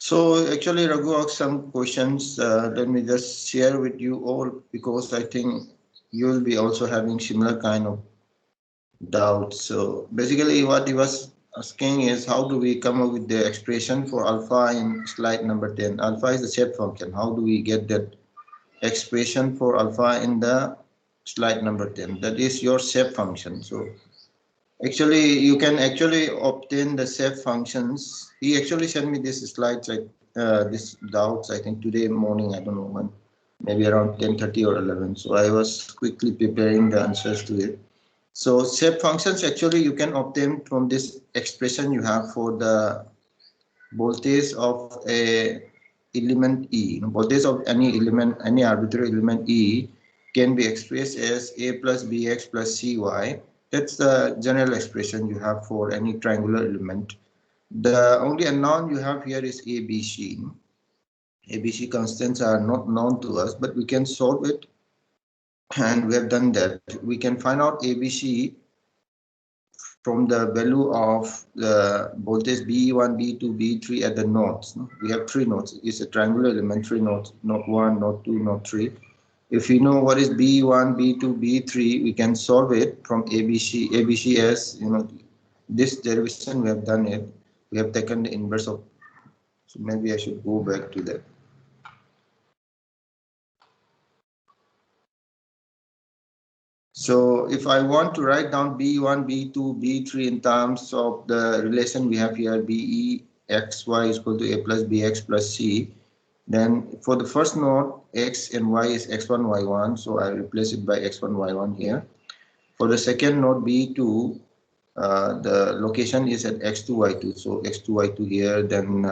So actually, Raghu asked some questions. Let me just share with you all because I think you will be also having similar kind of doubts. So basically, what he was asking is how do we come up with the expression for alpha in slide number 10? Alpha is the shape function. How do we get that expression for alpha in the slide number 10? That is your shape function. So actually, you can actually obtain the shape functions. He actually sent me this slides, like this doubts, I think today morning, I don't know when, maybe around 10:30 or 11. So I was quickly preparing the answers to it. So shape functions actually you can obtain from this expression you have for the voltage of a element E. Voltage of any element, any arbitrary element E can be expressed as A plus Bx plus Cy. That's the general expression you have for any triangular element. The only unknown you have here is ABC. ABC constants are not known to us, but we can solve it, and we have done that. We can find out ABC from the value of the voltage B1, B2, B3 at the nodes. We have three nodes. It's a triangular element, three nodes, node 1, node 2, node 3. If we know what is B1, B2, B3, we can solve it from ABC. ABC as, this derivation we have done it. We have taken the inverse of, so maybe I should go back to that. So if I want to write down B1, B2, B3 in terms of the relation we have here, BEXY is equal to A plus BX plus C, then for the first node, X and Y is X1, Y1, so I replace it by X1, Y1 here. For the second node, B2, the location is at X2, Y2, so X2, Y2 here. Then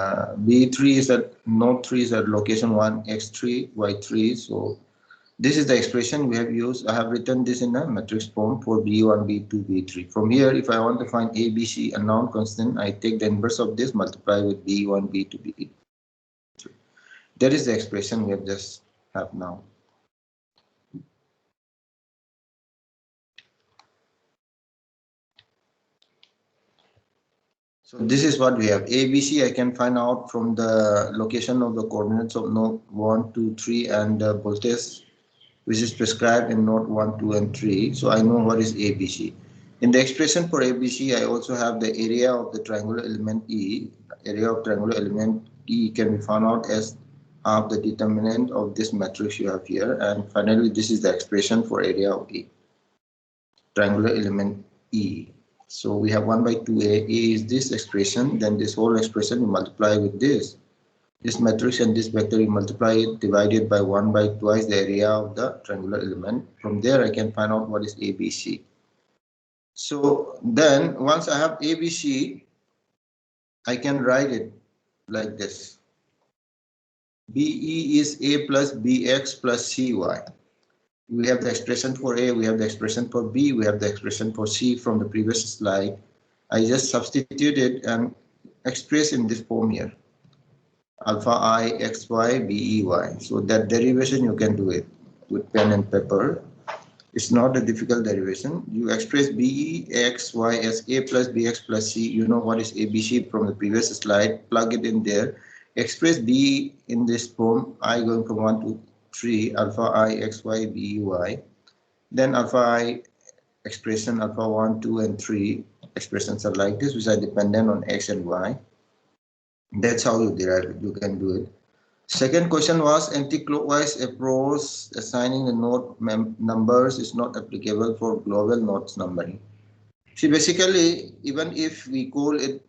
B3 is at node 3 is at location 1, X3, Y3, so this is the expression we have used. I have written this in a matrix form for B1, B2, B3. From here, if I want to find ABC, a known constant, I take the inverse of this, multiply with B1, B2, B3. That is the expression we have just have now. So this is what we have. ABC I can find out from the location of the coordinates of node 1, 2, 3 and the voltage which is prescribed in node 1, 2 and 3. So I know what is ABC. In the expression for ABC, I also have the area of the triangular element E. Area of triangular element E can be found out as half the determinant of this matrix you have here. And finally, this is the expression for area of E. Triangular element E. So we have 1 by 2A. A is this expression. Then this whole expression we multiply with this. This matrix and this vector, you multiply it, divided by 1 by twice the area of the triangular element. From there, I can find out what is ABC. So then, once I have ABC, I can write it like this. BE is A plus BX plus CY. We have the expression for A, we have the expression for B, we have the expression for C from the previous slide. I just substituted and express in this form here. Alpha I xy BEY. So that derivation you can do it with pen and paper. It's not a difficult derivation. You express BEXY as A plus BX plus C. You know what is ABC from the previous slide. Plug it in there. Express B in this form. I going from 1 to 3. Alpha I xy BEY. Then alpha I expression alpha 1, 2, and 3 expressions are like this, which are dependent on X and Y. That's how you derive it. You can do it. Second question was anti-clockwise approach assigning the node numbers is not applicable for global nodes numbering. See, basically, even if we call it,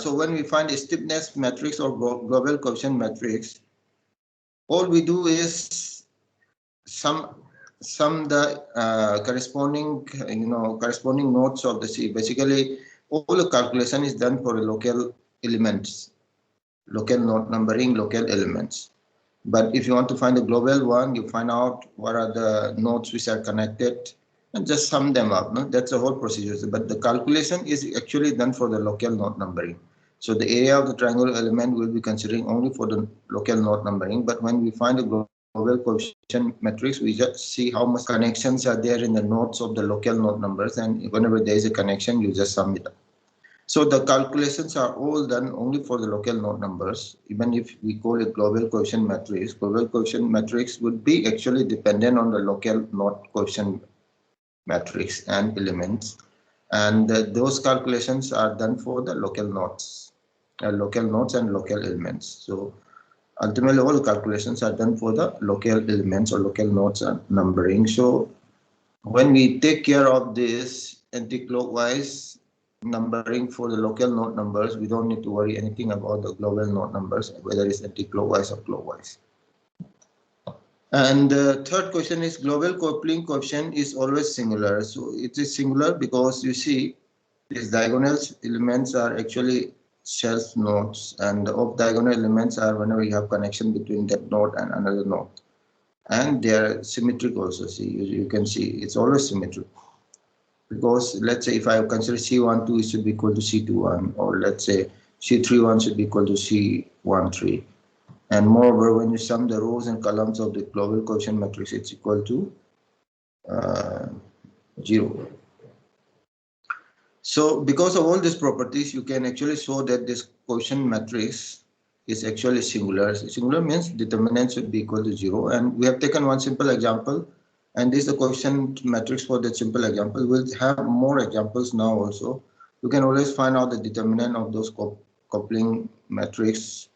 so when we find a stiffness matrix or global coefficient matrix, all we do is sum the corresponding nodes of the C. Basically, all the calculation is done for the local elements. Local node numbering, local elements. But if you want to find a global one, you find out what are the nodes which are connected and just sum them up. No? That's the whole procedure. But the calculation is actually done for the local node numbering. So the area of the triangular element will be considering only for the local node numbering. But when we find a global coefficient matrix, we just see how much connections are there in the nodes of the local node numbers. And whenever there is a connection, you just sum it up. So the calculations are all done only for the local node numbers. Even if we call it global coefficient matrix would be actually dependent on the local node coefficient matrix and elements. And those calculations are done for the local nodes and local elements. So ultimately, all the calculations are done for the local elements or local nodes and numbering. So when we take care of this anti-clockwise numbering for the local node numbers, we don't need to worry anything about the global node numbers, whether it's anti-clockwise or clockwise. And the third question is global coupling coefficient is always singular. So it is singular because you see these diagonal elements are actually shelf nodes, and the off-diagonal elements are whenever you have connection between that node and another node. And they are symmetric also. See, you can see it's always symmetric. Because let's say if I consider C12 it should be equal to C21, or let's say C31 should be equal to C13. And moreover, when you sum the rows and columns of the global coefficient matrix, it's equal to 0. So because of all these properties, you can actually show that this coefficient matrix is actually singular. Singular means determinant should be equal to 0. And we have taken one simple example. And this is the coefficient matrix for that simple example. We'll have more examples now also. You can always find out the determinant of those coupling matrix,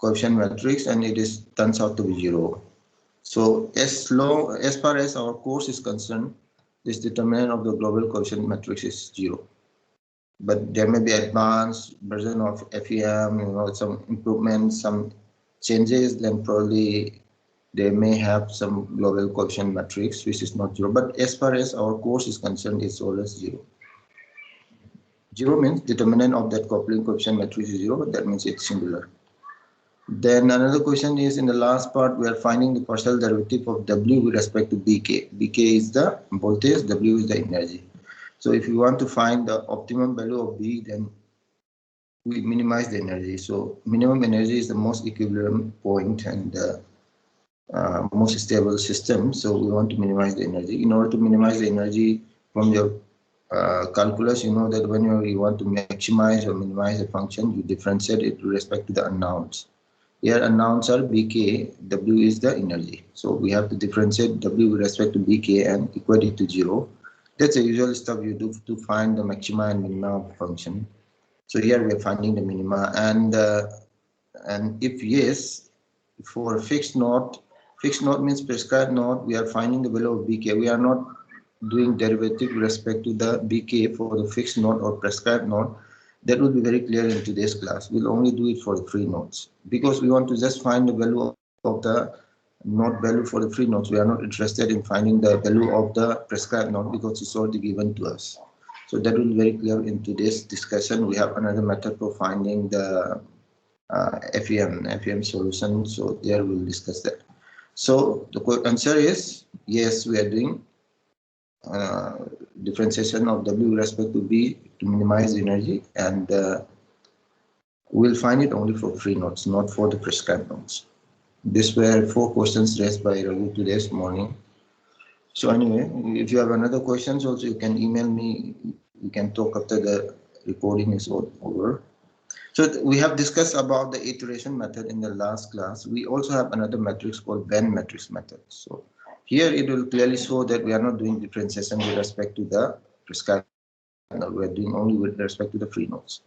coefficient matrix, and it turns out to be 0. So as far as our course is concerned, this determinant of the global coefficient matrix is 0. But there may be advanced version of FEM, some improvements, some changes, then probably they may have some global coefficient matrix which is not 0. But as far as our course is concerned, it's always 0. 0 means determinant of that coupling coefficient matrix is 0, that means it's singular. Then another question is, in the last part, we are finding the partial derivative of W with respect to BK. BK is the voltage, W is the energy. So if you want to find the optimum value of B, then we minimize the energy. So minimum energy is the most equilibrium point and most stable system. So we want to minimize the energy. In order to minimize the energy from your calculus, you know that when you want to maximize or minimize a function, you differentiate it with respect to the unknowns. Here unknowns are BK, W is the energy. So we have to differentiate W with respect to BK and equate it to 0. That's the usual stuff you do to find the maxima and minima of the function. So here we are finding the minima, and if yes, for a fixed node means prescribed node, we are finding the value of BK. We are not doing derivative with respect to the BK for the fixed node or prescribed node. That will be very clear in today's class. We'll only do it for the free nodes because we want to just find the value of the node value for the free nodes. We are not interested in finding the value of the prescribed node because it's already given to us. So that will be very clear in today's discussion. We have another method for finding the FEM solution. So there we'll discuss that. So the answer is yes, we are doing differentiation of W with respect to B to minimize the energy, and we'll find it only for free nodes, not for the prescribed nodes. These were 4 questions raised by Ravi today's morning. So anyway, if you have another questions also, you can email me. We can talk after the recording is over. So we have discussed about the iteration method in the last class. We also have another matrix called band matrix method. So here it will clearly show that we are not doing differentiation with respect to the prescribed node. We are doing only with respect to the free nodes.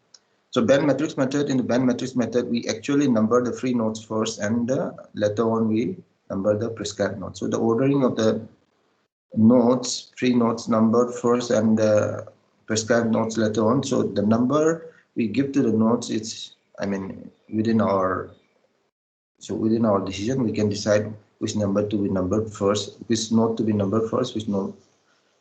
So band matrix method, in the band matrix method, we actually number the free nodes first, and later on we number the prescribed nodes. So the ordering of the nodes, free nodes numbered first and the prescribed nodes later on. So the number we give to the nodes, it's, within our decision, we can decide which number to be numbered first, which node to be numbered first, which node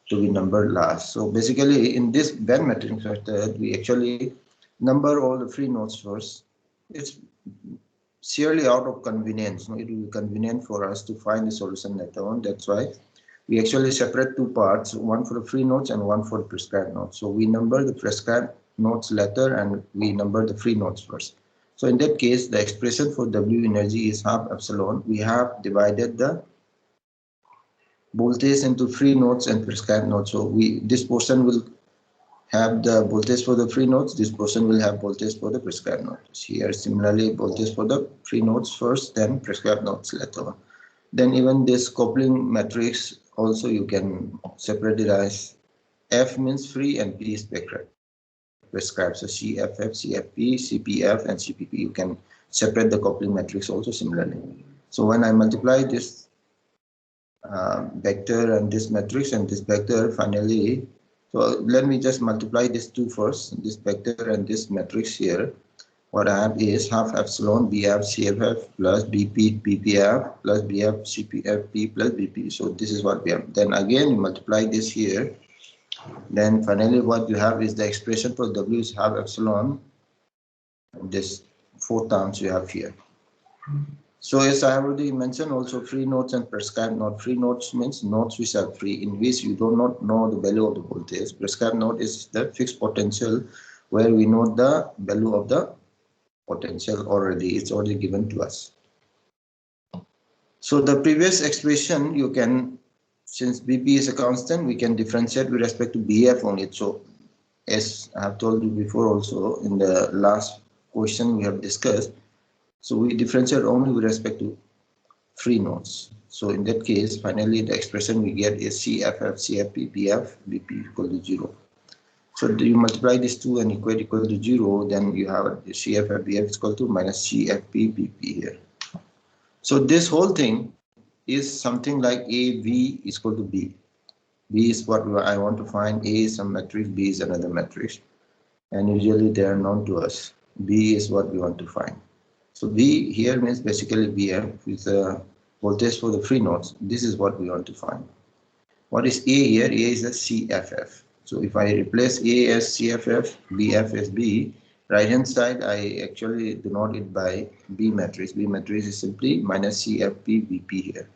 to be numbered last. So basically in this band matrix method, we actually number all the free nodes first. It's sheerly out of convenience. It will be convenient for us to find the solution later on. That's why we actually separate 2 parts, one for the free nodes and one for the prescribed nodes. So we number the prescribed nodes later and we number the free nodes first. So in that case, the expression for W energy is half epsilon. We have divided the voltage into free nodes and prescribed nodes. So this portion will have the voltage for the free nodes, this portion will have voltage for the prescribed nodes. Here similarly voltage for the free nodes first, then prescribed nodes later on. Then even this coupling matrix also you can separate it as F means free and P is prescribed. So CFF, CFP, CPF and CPP. You can separate the coupling matrix also similarly. So when I multiply this vector and this matrix and this vector finally, so let me just multiply these two first, this vector and this matrix here. What I have is half epsilon BF CFF plus BP BPF plus BF CPFP plus BP. So this is what we have. Then again you multiply this here. Then finally what you have is the expression for W is half epsilon. This 4 terms you have here. So as I already mentioned, also free nodes and prescribed node. Free nodes means nodes which are free, in which you do not know the value of the voltage. Prescribed node is the fixed potential where we know the value of the potential already. It's already given to us. So the previous expression you can, since BP is a constant, we can differentiate with respect to BF only. So as I have told you before also in the last question we have discussed, so we differentiate only with respect to free nodes. So in that case, finally the expression we get is CFF, CFP, BF, BP equal to 0. So you multiply these two and equate equal to 0, then you have CFF, BF is equal to minus CFP, BP here. So this whole thing is something like A, V is equal to B. B is what I want to find, A is some matrix, B is another matrix. And usually they are known to us. B is what we want to find. So B here means basically BF with the voltage for the free nodes. This is what we want to find. What is A here? A is the CFF. So if I replace A as CFF, BF as B, right hand side I actually denote it by B matrix. B matrix is simply minus CFP BP here.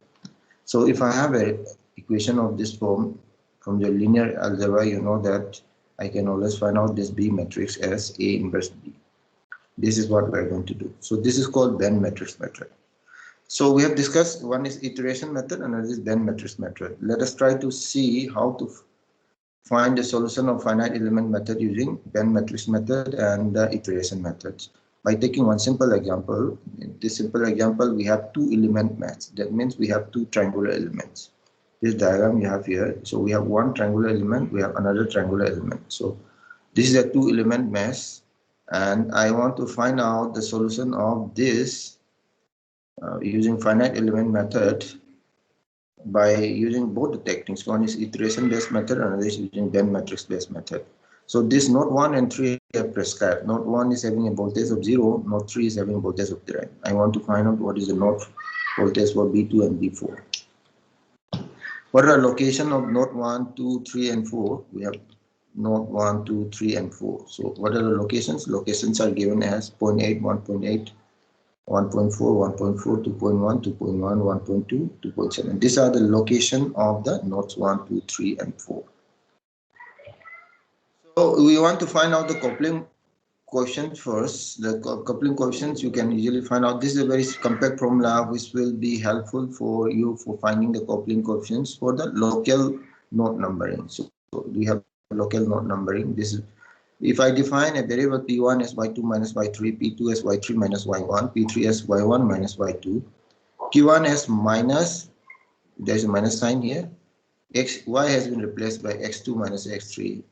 So if I have an equation of this form from the linear algebra, you know that I can always find out this B matrix as A inverse B. This is what we're going to do. So this is called band matrix method. So we have discussed, one is iteration method, another is band matrix method. Let us try to see how to find the solution of finite element method using band matrix method and the iteration methods. By taking one simple example, in this simple example we have two element match. That means we have two triangular elements. This diagram you have here. So we have one triangular element, we have another triangular element. So this is a two element mesh, and I want to find out the solution of this using finite element method by using both the techniques. One is iteration based method, another is using band matrix based method. So this node 1 and 3 are prescribed. Node 1 is having a voltage of 0, node 3 is having a voltage of 3. I want to find out what is the node voltage for B2 and B4. What are the location of node 1, 2, 3 and 4? We have node 1, 2, 3 and 4. So what are the locations? Locations are given as 0.8, 1.8, 1.4, 1.4, 2.1, 2.1, 1.2, 2.7. These are the location of the nodes 1, 2, 3 and 4. So we want to find out the coupling coefficient first. The coupling coefficients you can easily find out. This is a very compact formula which will be helpful for you for finding the coupling coefficients for the local node numbering. So we have local node numbering. This is, if I define a variable P1 as Y2 minus Y3, P2 as Y3 minus Y1, P3 as Y1 minus Y2, Q1 as minus, there's a minus sign here, Y has been replaced by X2 minus X3.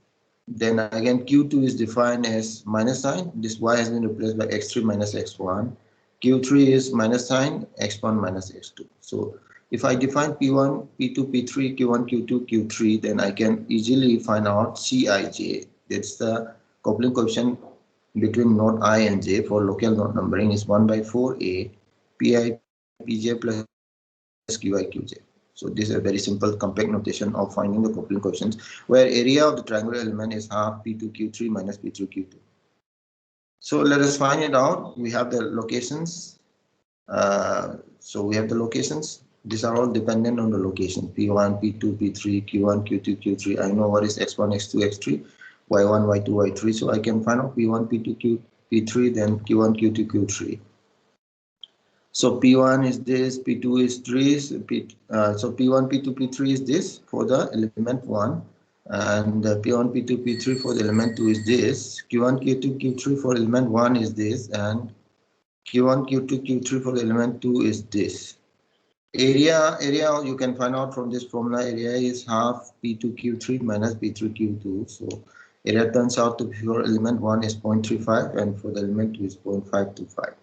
Then again Q2 is defined as minus sign, this Y has been replaced by X3 minus X1. Q3 is minus sign, X1 minus X2. So if I define P1, P2, P3, Q1, Q2, Q3, then I can easily find out Cij. That's the coupling coefficient between node I and j for local node numbering is 1 by 4a pi pj plus qi qj. So this is a very simple compact notation of finding the coupling coefficients, where area of the triangular element is half p2 q3 minus p3 q2. So let us find it out. We have the locations. So we have the locations. These are all dependent on the location. P1, P2, P3, Q1, Q2, Q3. I know what is X1, X2, X3, Y1, Y2, Y3. So I can find out P1, P2, P3, then Q1, Q2, Q3. So P1 is this, P2 is 3. So P1, P2, P3 is this for the element 1. And P1, P2, P3 for the element 2 is this. Q1, Q2, Q3 for element 1 is this. And Q1, Q2, Q3 for the element 2 is this. Area you can find out from this formula. Area is half P2Q3 minus P3Q2. So area turns out to be for element 1 is 0.35 and for the element 2 is 0.525.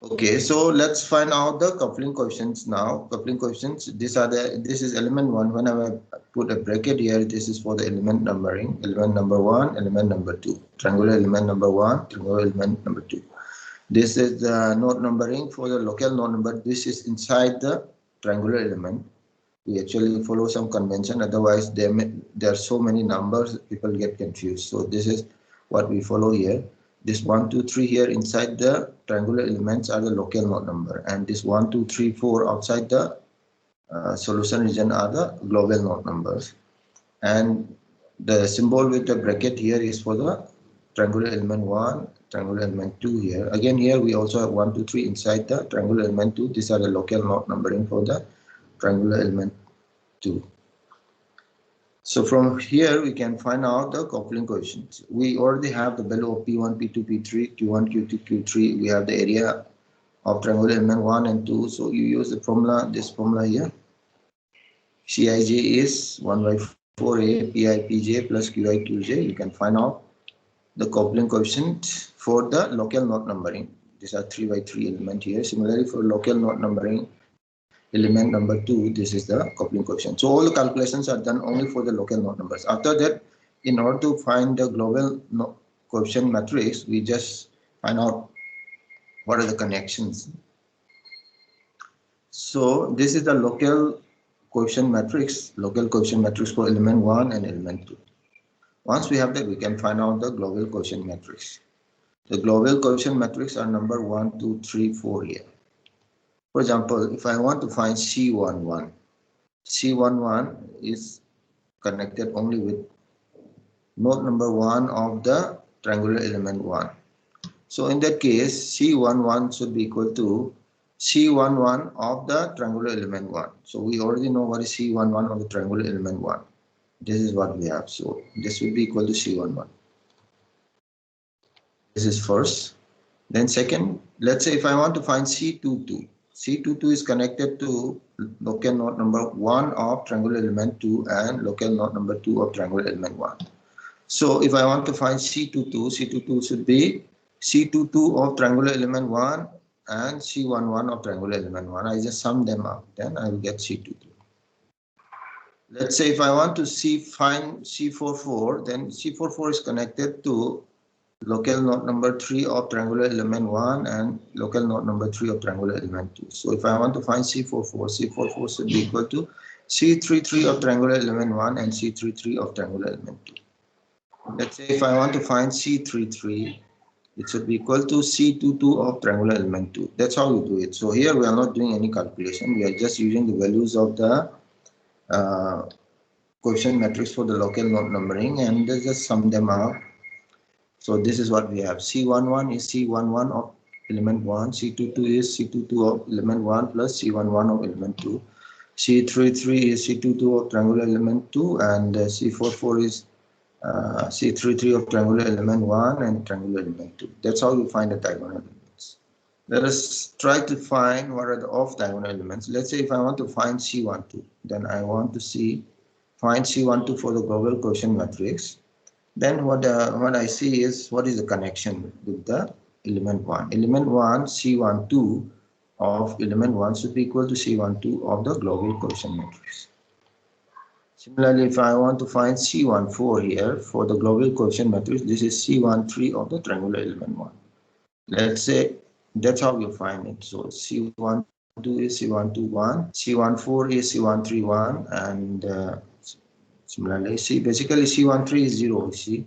Okay, so let's find out the coupling coefficients now. Coupling coefficients, this is element 1. Whenever I put a bracket here, this is for the element numbering. Element number 1, element number 2. Triangular element number 1, triangular element number 2. This is the node numbering for the local node number. This is inside the triangular element. We actually follow some convention, otherwise there are so many numbers, people get confused. So this is what we follow here. This 1, 2, 3 here inside the triangular elements are the local node number, and this 1, 2, 3, 4 outside the solution region are the global node numbers. And the symbol with the bracket here is for the triangular element 1, triangular element 2 here. Again, here we also have 1, 2, 3 inside the triangular element 2. These are the local node numbering for the triangular element 2. So from here we can find out the coupling coefficients. We already have the value of P1, P2, P3, Q1, Q2, Q3. We have the area of triangular element 1 and 2. So you use the formula, this formula here. Cij is 1 by 4a Pi Pj plus Qi Qj. You can find out the coupling coefficient for the local node numbering. These are 3 by 3 element here. Similarly, for local node numbering element number 2, this is the coupling coefficient. So all the calculations are done only for the local node numbers. After that, in order to find the global coefficient matrix, we just find out what are the connections. So this is the local coefficient matrix for element 1 and element 2. Once we have that, we can find out the global quotient matrix. The global quotient matrix are number 1, 2, 3, 4 here. For example, if I want to find C11, C11 is connected only with node number 1 of the triangular element 1. So in that case, C11 should be equal to C11 of the triangular element 1. So we already know what is C11 of the triangular element 1. This is what we have. So this will be equal to C11. This is first. Then second, let's say if I want to find C22. C22 is connected to local node number 1 of triangular element 2 and local node number 2 of triangular element 1. So if I want to find C22, C22 should be C22 of triangular element 1 and C11 of triangular element 1. I just sum them up, then I will get C22. Let's say if I want to find C44, then C44 is connected to local node number 3 of triangular element 1 and local node number 3 of triangular element 2. So if I want to find C44, C44 should be equal to C33 of triangular element 1 and C33 of triangular element 2. Let's say if I want to find C33, it should be equal to C22 of triangular element 2. That's how we do it. So here we are not doing any calculation. We are just using the values of the quotient matrix for the local node numbering and just sum them up. So this is what we have. C11 is C11 of element 1. C22 is C22 of element 1 plus C11 of element 2. C33 is C22 of triangular element 2 and C44 is C33 of triangular element 1 and triangular element 2. That's how you find the diagonal elements. Let us try to find what are the off diagonal elements. Let's say if I want to find C12, then I want to find C12 for the global quotient matrix. Then what I see is what is the connection with the element 1. Element 1, C12 of element 1 should be equal to C12 of the global quotient matrix. Similarly, if I want to find C14 here for the global quotient matrix, this is C13 of the triangular element 1. Let's say that's how you find it. So C12 is C121, C14 is C131, and similarly, basically C13 is 0. See,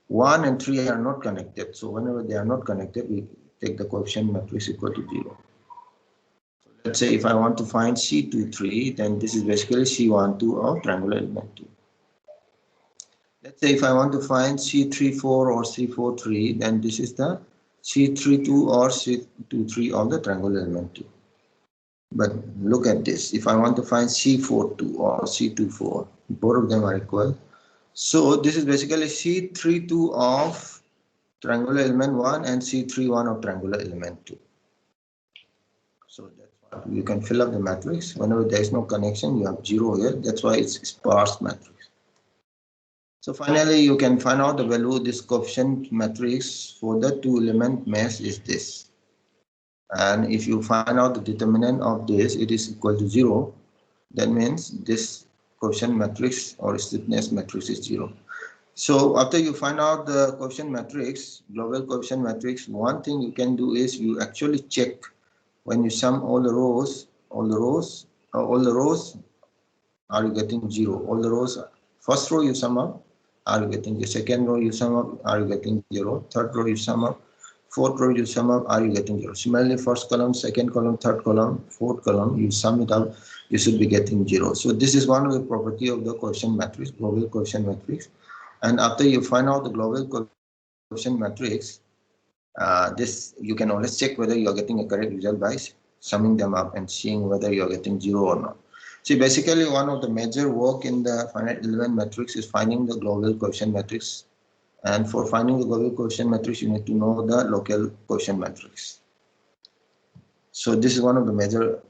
1 and 3 are not connected. So whenever they are not connected, we take the coefficient matrix equal to 0. So let's say if I want to find C23, then this is basically C12 of triangular element 2. Let's say if I want to find C34 or C43, then this is the C32 or C23 of the triangular element 2. But look at this. If I want to find C42 or C24, Both of them are equal. So this is basically C32 of triangular element 1 and C31 of triangular element 2. So that's why you can fill up the matrix. Whenever there is no connection, you have 0 here. That's why it's sparse matrix. So finally, you can find out the value of this coefficient matrix for the two element mesh is this. And if you find out the determinant of this, it is equal to 0. That means this coefficient matrix or stiffness matrix is 0. So after you find out the coefficient matrix, global coefficient matrix, one thing you can do is you actually check when you sum all the rows are you getting 0? All the rows, first row you sum up, are you getting the second row you sum up, are you getting 0? Third row you sum up, fourth row you sum up, are you getting 0? Similarly, first column, second column, third column, fourth column, you sum it up, you should be getting 0. So this is one of the property of the coefficient matrix, global coefficient matrix. And after you find out the global coefficient matrix, this you can always check whether you are getting a correct result by summing them up and seeing whether you are getting 0 or not. See, basically one of the major work in the finite element matrix is finding the global coefficient matrix. And for finding the global coefficient matrix, you need to know the local coefficient matrix. So this is one of the major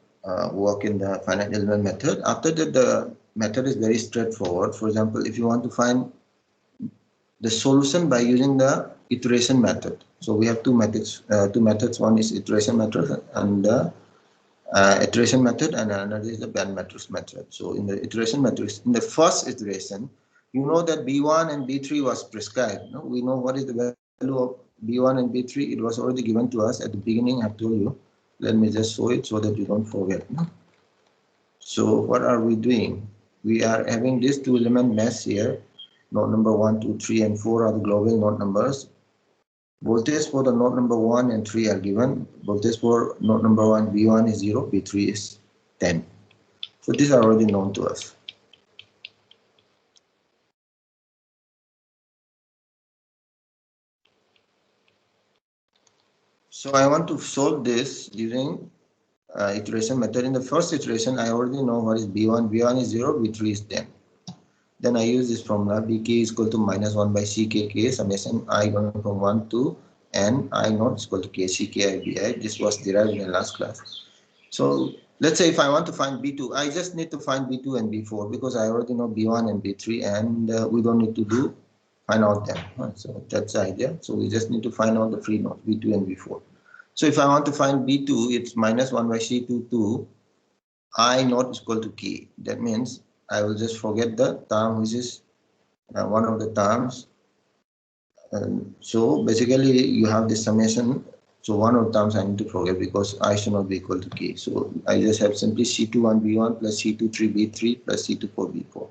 work in the finite element method. After that, the method is very straightforward. For example, if you want to find the solution by using the iteration method. So we have two methods. One is iteration method and the iteration method, and another is the band matrix method. So in the iteration matrix, in the first iteration, you know that B1 and B3 was prescribed. No? We know what is the value of B1 and B3. It was already given to us at the beginning. I told you. Let me just show it so that you don't forget. No? So what are we doing? We are having this two element mesh here. Node number 1, 2, 3, and 4 are the global node numbers. Voltage for the node number 1 and 3 are given. Voltage for node number 1, B1 is 0, B3 is 10. So these are already known to us. So I want to solve this using iteration method. In the first iteration, I already know what is B1. B1 is 0, B3 is 10. Then I use this formula, Bk is equal to minus 1 by Ckk, summation I going from 1 to n, I naught is equal to k, Ck, I, Bi. This was derived in the last class. So let's say if I want to find B2, I just need to find B2 and B4 because I already know B1 and B3, and we don't need to find out them. So that's the idea. So we just need to find out the free nodes, B2 and B4. So if I want to find B2, it's minus 1 by C2 to I naught is equal to k. That means I will just forget the term which is one of the terms. So basically you have this summation. So one of the terms I need to forget because I should not be equal to k. So I just have simply C21B1 plus C23B3 plus C24B4.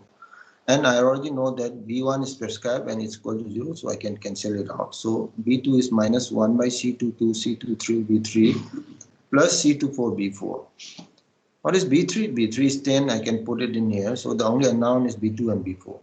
And I already know that B1 is prescribed and it's equal to 0, so I can cancel it out. So B2 is minus 1 by C22, C23B3 plus C24B4. What is B3? B3 is 10. I can put it in here. So the only unknown is B2 and B4.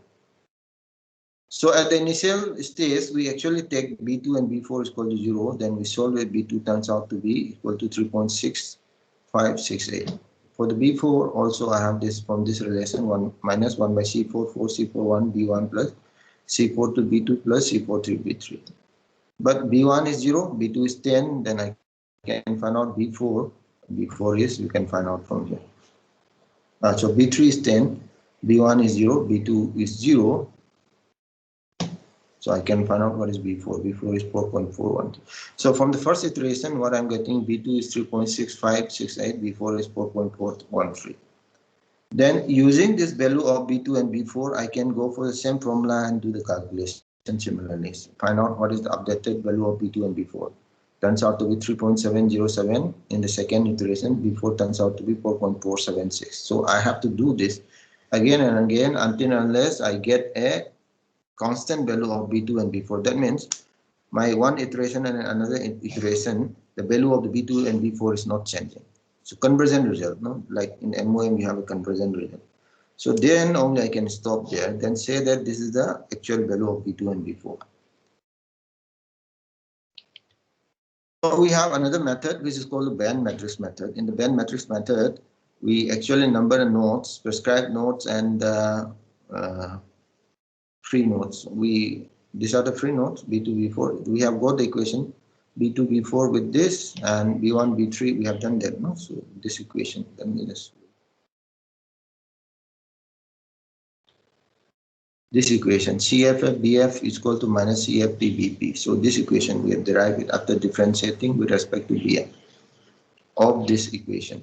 So at the initial stage, we actually take B2 and B4 is equal to 0. Then we solve it. B2 turns out to be equal to 3.6568. For the B4, also I have this from this relation 1 minus 1 by C4, 4, C4, 1, B1 plus C4 to B2 plus C4 to B3. But B1 is 0, B2 is 10. Then I can find out B4. B4 is, you can find out from here. So B3 is 10, B1 is 0, B2 is 0. So I can find out what is B4. B4 is 4.41. So from the first iteration, what I'm getting, B2 is 3.6568, B4 is 4.413. Then using this value of B2 and B4, I can go for the same formula and do the calculation similarly. So find out what is the updated value of B2 and B4. Turns out to be 3.707 in the second iteration. B4 turns out to be 4.476. So I have to do this again and again until unless I get a constant value of B2 and B4. That means my one iteration and another iteration, the value of the B2 and B4 is not changing. So conversion result, no? Like in MOM, you have a conversion result. So then only I can stop there, then say that this is the actual value of B2 and B4. So we have another method which is called the band matrix method. In the band matrix method, we actually number the nodes, prescribed nodes, and free nodes. These are the free nodes B2, B4. We have got the equation B2, B4 with this, and B1, B3. We have done that, no? So this equation. Let me just. This equation CFF BF is equal to minus CFP BP. So this equation we have derived it after differentiating with respect to BF of this equation.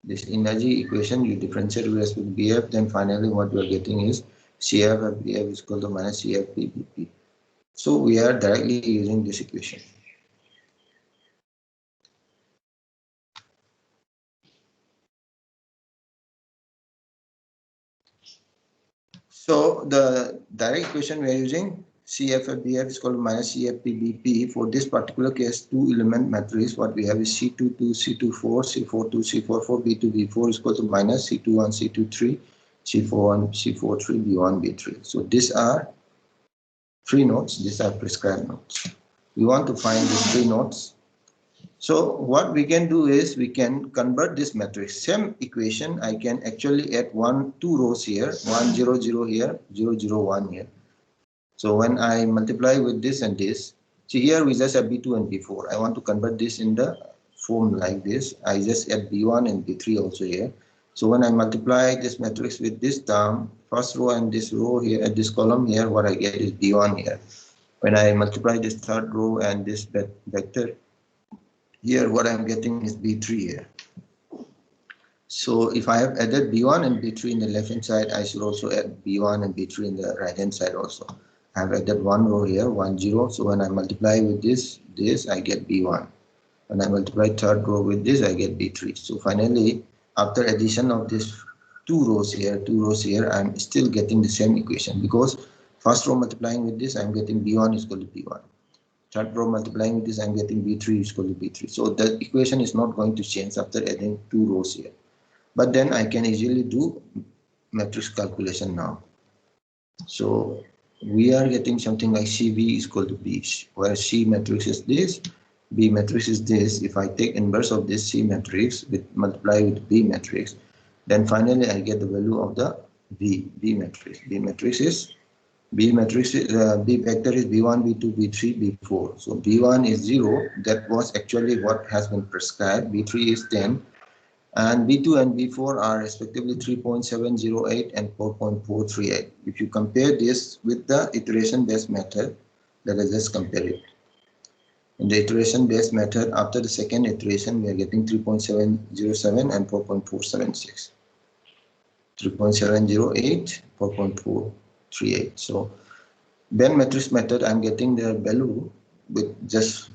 This energy equation you differentiate with respect to BF, then finally what we are getting is CFF BF is equal to minus CFP BP. So we are directly using this equation. So the direct equation we are using CFFBF is equal to minus CFPBP. For this particular case, two element matrix, what we have is C22, C24, C42, C44, B2, B4 is equal to minus C21, C23, C41, C43, B1, B3. So these are free nodes, these are prescribed nodes. We want to find these free nodes. So what we can do is we can convert this matrix. Same equation, I can actually add two rows here, 1, 0, 0 here, 0, 0, 1 here. So when I multiply with this and this, see here we just have B2 and B4. I want to convert this in the form like this. I just add B1 and B3 also here. So when I multiply this matrix with this term, first row and this row here, at this column here, what I get is B1 here. When I multiply this third row and this vector, here what I'm getting is B3 here. So if I have added B1 and B3 in the left hand side, I should also add B1 and B3 in the right hand side also. I have added one row here, 1, 0. So when I multiply with this, I get B1. When I multiply third row with this, I get B3. So finally, after addition of this two rows here, I'm still getting the same equation, because first row multiplying with this, I'm getting B1 is equal to B1. Third row multiplying with this, I'm getting B3 is equal to B3. So the equation is not going to change after adding two rows here. But then I can easily do matrix calculation now. So we are getting something like CV is equal to B, where C matrix is this, B matrix is this. If I take inverse of this C matrix with multiply with B matrix, then finally I get the value of the B matrix. B vector is B1, B2, B3, B4. So B1 is 0. That was actually what has been prescribed. B3 is 10. And B2 and B4 are respectively 3.708 and 4.438. If you compare this with the iteration-based method, let us just compare it. In the iteration-based method, after the second iteration, we are getting 3.707 and 4.476. 3.708, 4.438. So then matrix method, I'm getting the value with just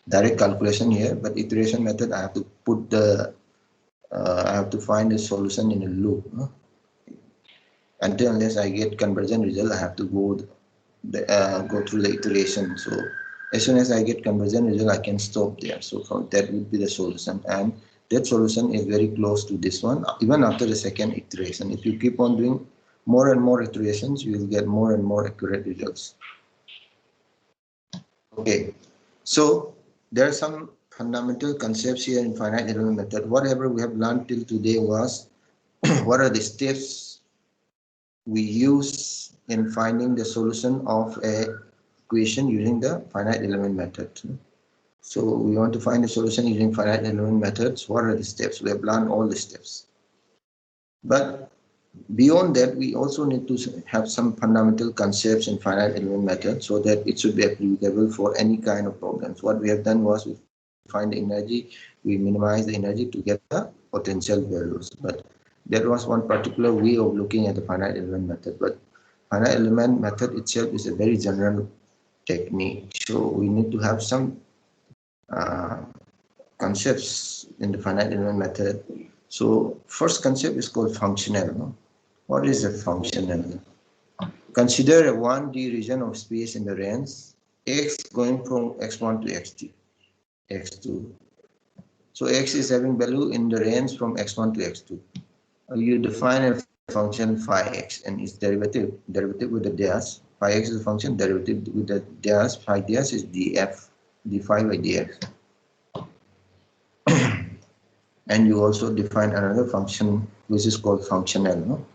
direct calculation here, but iteration method, I have to put the I have to find a solution in a loop. Until unless I get conversion result, I have to go through the iteration. So as soon as I get conversion result, I can stop there. So that would be the solution, and that solution is very close to this one. Even after the second iteration, if you keep on doing more and more iterations, you will get more and more accurate results. Okay, so there are some fundamental concepts here in finite element method. Whatever we have learned till today was what are the steps we use in finding the solution of a equation using the finite element method. So we want to find a solution using finite element methods. What are the steps? We have learned all the steps. But beyond that, we also need to have some fundamental concepts in finite element method so that it should be applicable for any kind of problems. What we have done was we find the energy, we minimize the energy to get the potential values. But that was one particular way of looking at the finite element method. But finite element method itself is a very general technique. So we need to have some concepts in the finite element method. So first concept is called functional. No? What is a functional? Consider a 1D region of space in the range x going from x1 to x2. So x is having value in the range from x1 to x2. You define a function phi x and its derivative with the dash. Phi x is a function, derivative with the dash. Phi dash is df, d phi by dx. And you also define another function which is called functional. No?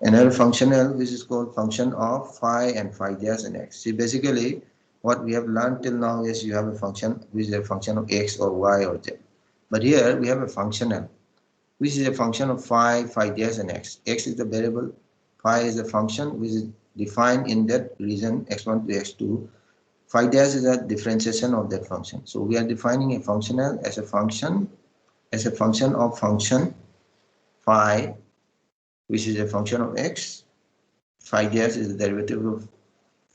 Another functional which is called function of phi and phi dash and x. See, basically what we have learned till now is you have a function which is a function of x or y or z. But here we have a functional which is a function of phi dash and x. X is the variable, phi is a function which is defined in that region x1 to x2. Phi dash is a differentiation of that function. So we are defining a functional as a function of function phi, which is a function of x. Phi dash is the derivative of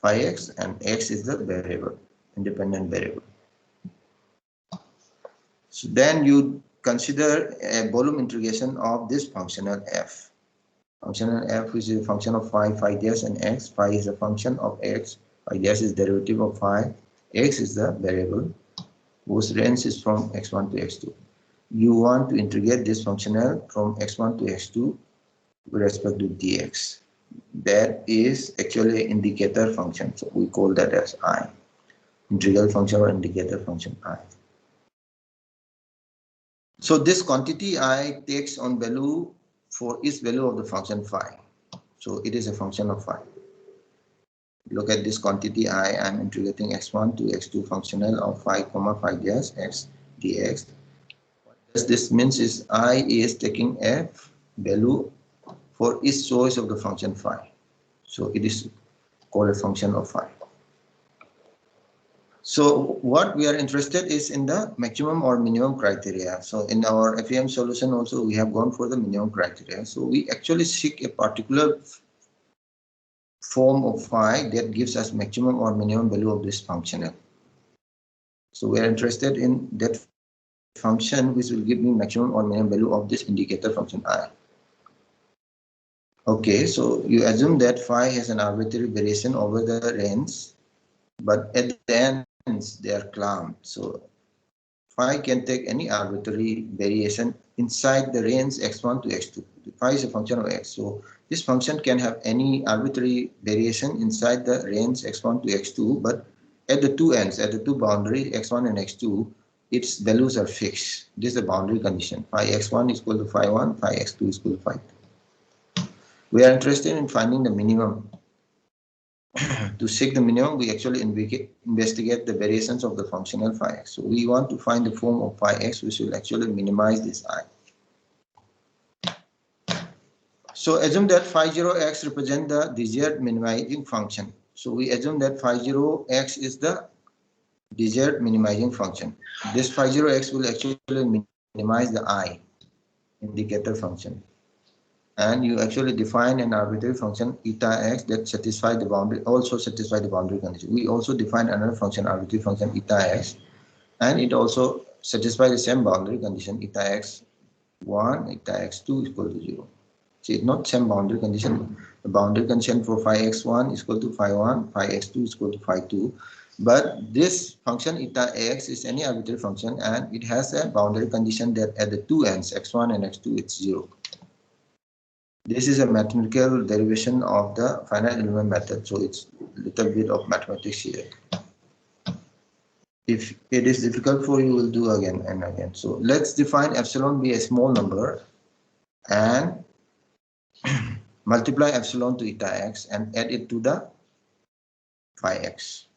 phi x, and x is the variable, independent variable. So then you consider a volume integration of this functional f. Functional f, which is a function of phi dash and x. Phi is a function of x, phi dash is derivative of phi, x is the variable whose range is from x1 to x2. You want to integrate this functional from x1 to x2 with respect to dx. That is actually an indicator function, so we call that as I. Integral function or indicator function I. So this quantity I takes on value for each value of the function phi. So it is a function of phi. Look at this quantity I am integrating x1 to x2 functional of phi comma phi dash x dx. What this means is I is taking a value for each choice of the function phi. So it is called a function of phi. So what we are interested is in the maximum or minimum criteria. So in our FEM solution also we have gone for the minimum criteria. So we actually seek a particular form of phi that gives us maximum or minimum value of this functional. So we are interested in that function which will give me maximum or minimum value of this indicator function I. Okay, so you assume that phi has an arbitrary variation over the range, but at the ends they are clamped. So phi can take any arbitrary variation inside the range x1 to x2. Phi is a function of x, so this function can have any arbitrary variation inside the range x1 to x2, but at the two ends, at the two boundaries x1 and x2, its values are fixed. This is the boundary condition. Phi x1 is equal to phi 1, phi x2 is equal to phi 2. We are interested in finding the minimum. To seek the minimum, we actually investigate the variations of the functional phi x. So we want to find the form of phi x which will actually minimize this I. So assume that phi 0x represents the desired minimizing function. So we assume that phi 0x is the desired minimizing function. This phi 0x will actually minimize the I, indicator function. And you actually define an arbitrary function eta x that satisfies the boundary, also satisfy the boundary condition. We also define another function, arbitrary function eta x, and it also satisfies the same boundary condition eta x1, eta x2 is equal to 0. See, it's not same boundary condition. The boundary condition for phi x1 is equal to phi 1, phi x2 is equal to phi 2. But this function eta x is any arbitrary function, and it has a boundary condition that at the two ends, x1 and x2, it's 0. This is a mathematical derivation of the finite element method, so it's a little bit of mathematics here. If it is difficult for you, we'll do again and again. So let's define epsilon be a small number and multiply epsilon to eta x and add it to the phi x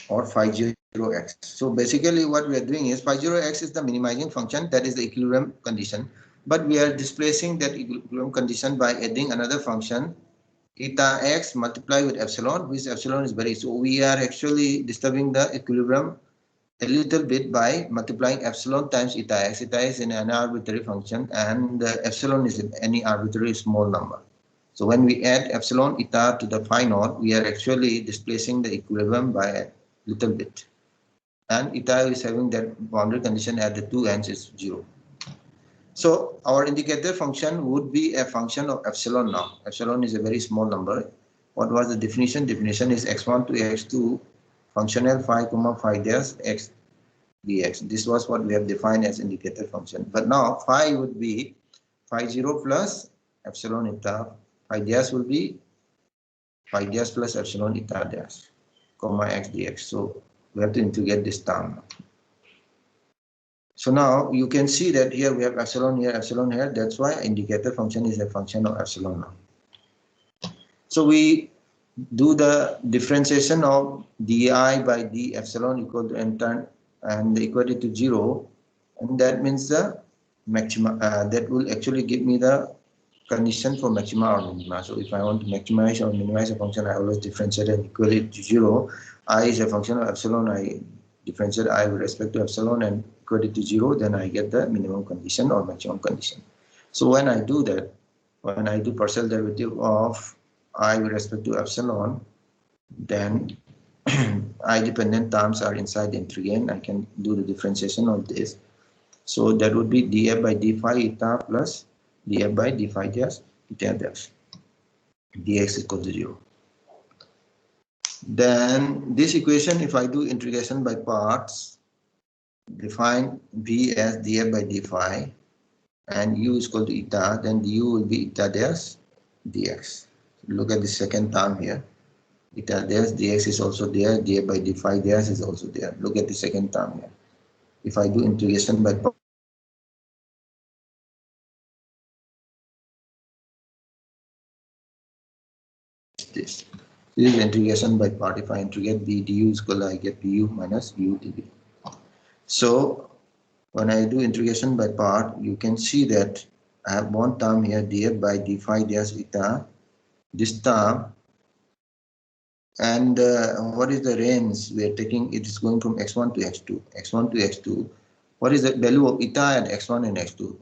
or phi 0x. So basically what we are doing is phi 0x is the minimizing function, that is the equilibrium condition. But we are displacing that equilibrium condition by adding another function eta x multiplied with epsilon, which epsilon is very. So we are actually disturbing the equilibrium a little bit by multiplying epsilon times eta x. Eta is in an arbitrary function and the epsilon is in any arbitrary small number. So when we add epsilon eta to the phi naught, we are actually displacing the equilibrium by a little bit. And eta is having that boundary condition at the two ends is 0. So our indicator function would be a function of epsilon now. Epsilon is a very small number. What was the definition? Definition is x1 to x2 functional phi comma phi dash x dx. This was what we have defined as indicator function. But now phi would be phi 0 plus epsilon eta. Phi dash will be phi dash plus epsilon eta dash comma x dx. So we have to integrate this term. So now you can see that here we have epsilon here, epsilon here. That's why indicator function is a function of epsilon now. So we do the differentiation of di by d epsilon equal to n turn and equal to 0, and that means the maxima. That will actually give me the condition for maxima or minima. So if I want to maximize or minimize a function, I always differentiate and equal it to 0. I is a function of epsilon. I differentiate I with respect to epsilon and equal it to 0. Then I get the minimum condition or maximum condition. So when I do that, when I do partial derivative of I with respect to epsilon, then I dependent terms are inside the integrand. I can do the differentiation of this. So that would be df by d phi eta plus df by d phi dash eta dash dx equal to 0. Then this equation, if I do integration by parts, define v as df by d phi and u is equal to eta, then du will be eta dash dx. Look at the second term here. Eta dash dx is also there, df by d phi dash is also there. Look at the second term here. If I do integration by parts, this is integration by part. If I integrate b du is equal, I get du minus u dv. So when I do integration by part, you can see that I have one term here, df by d phi dash eta, this term, and what is the range we are taking? It is going from x1 to x2, x1 to x2. What is the value of eta at x1 and x2?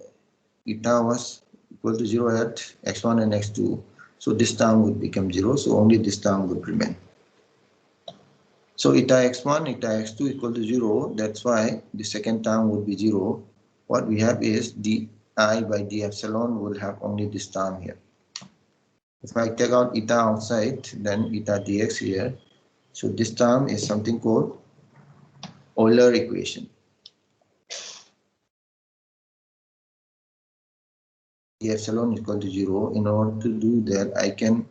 Eta was equal to 0 at x1 and x2. So this term would become 0, so only this term would remain. So eta x1, eta x2 equal to 0, that's why the second term would be 0. What we have is di by d epsilon will have only this term here. If I take out eta outside, then eta dx here. So this term is something called Euler equation. The epsilon is equal to 0. In order to do that, I can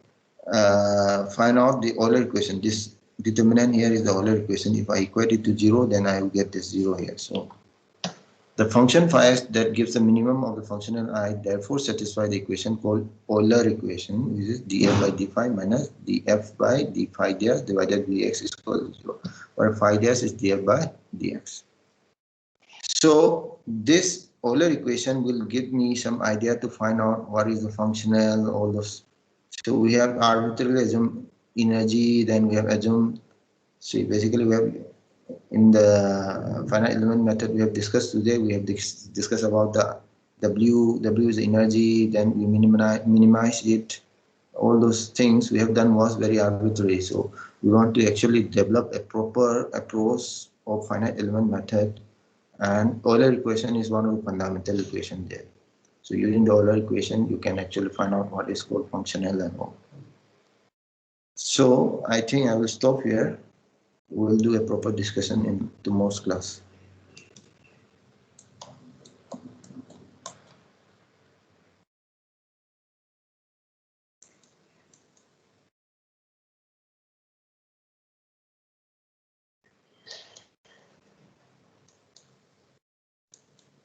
find out the Euler equation. This determinant here is the Euler equation. If I equate it to 0, then I will get this 0 here. So the function phi that gives the minimum of the functional I therefore satisfy the equation called Euler equation, which is df by d phi minus df by d phi dash divided by dx is equal to 0, where phi dash is df by dx. So this Euler equation will give me some idea to find out what is the functional, all those. So we have arbitrarily assumed energy, then we have assumed, see basically we have in the finite element method we have discussed today, we have discussed about the W is energy, then we minimize it. All those things we have done was very arbitrary. So we want to actually develop a proper approach of finite element method, and Euler equation is one of the fundamental equations there. So using the Euler equation, you can actually find out what is called functional and all. So I think I will stop here. We'll do a proper discussion in tomorrow's class.